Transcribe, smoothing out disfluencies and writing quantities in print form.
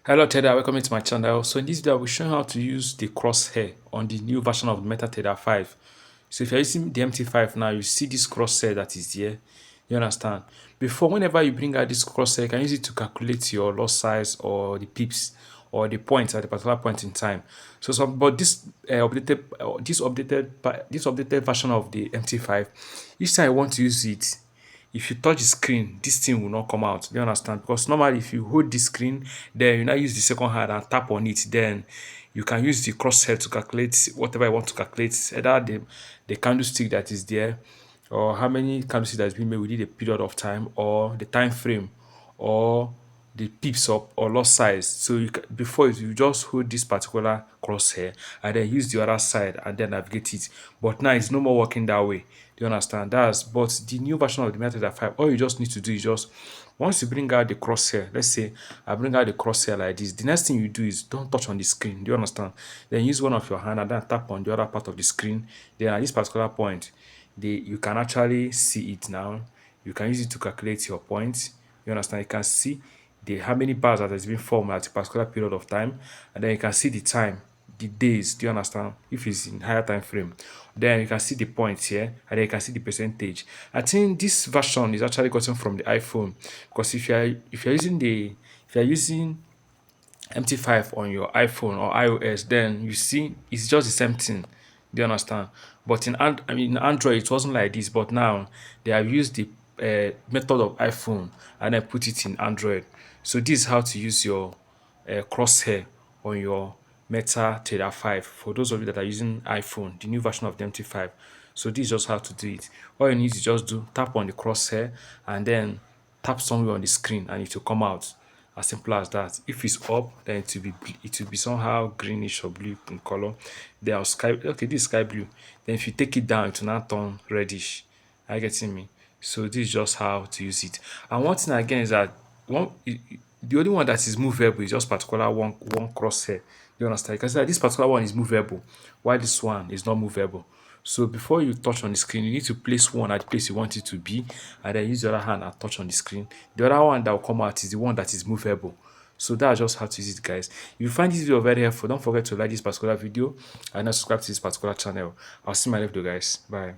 Hello trader, welcome to my channel. So in this video, I will show you how to use the crosshair on the new version of MetaTrader 5. So if you're using the MT5 now, you see this crosshair that is here. You understand? Before, whenever you bring out this crosshair, you can use it to calculate your loss size or the pips or the points at a particular point in time. But this updated version of the MT5, each time I want to use it, if you touch the screen, this thing will not come out. Do you understand? Because normally if you hold the screen, then you now use the second hand and tap on it, then you can use the crosshair to calculate whatever you want to calculate, either the candlestick that is there, or how many candlesticks that has been made within a period of time, or the time frame, or the pips up or loss size. So before you just hold this particular crosshair and then use the other side and then navigate it. But now it's no more working that way. Do you understand? But the new version of the MetaTrader 5, all you just need to do is just once you bring out the crosshair, let's say I bring out the crosshair like this, the next thing you do is don't touch on the screen. Do you understand? Then use one of your hand and then tap on the other part of the screen. Then at this particular point, you can actually see it now. You can use it to calculate your points. You understand? You can see how many bars that has been formed at a particular period of time, and then you can see the time, the days. Do you understand? If it's in higher time frame, then you can see the points here, and then you can see the percentage. I think this version is actually gotten from the iPhone, because if you're using MT5 on your iPhone or iOS, then you see it's just the same thing. Do you understand? But in Android, it wasn't like this. But now they have used the method of iPhone and then put it in Android. So this is how to use your crosshair on your MetaTrader 5 for those of you that are using iPhone, the new version of the MT5. So this is just how to do it. All you need to just tap on the crosshair and then tap somewhere on the screen and it will come out. As simple as that. If it's up, then it will be somehow greenish or blue in color. Then this is sky blue. Then if you take it down, it will now turn reddish. Are you getting me? So this is just how to use it. And one thing again is that the only one that is movable is just particular one crosshair. You understand? Because this particular one is movable, while this one is not movable. So before you touch on the screen, you need to place one at the place you want it to be, and then use the other hand and touch on the screen. The other one that will come out is the one that is movable. So that's just how to use it, guys. If you find this video very helpful, don't forget to like this particular video and subscribe to this particular channel. I'll see you in my next video, guys. Bye.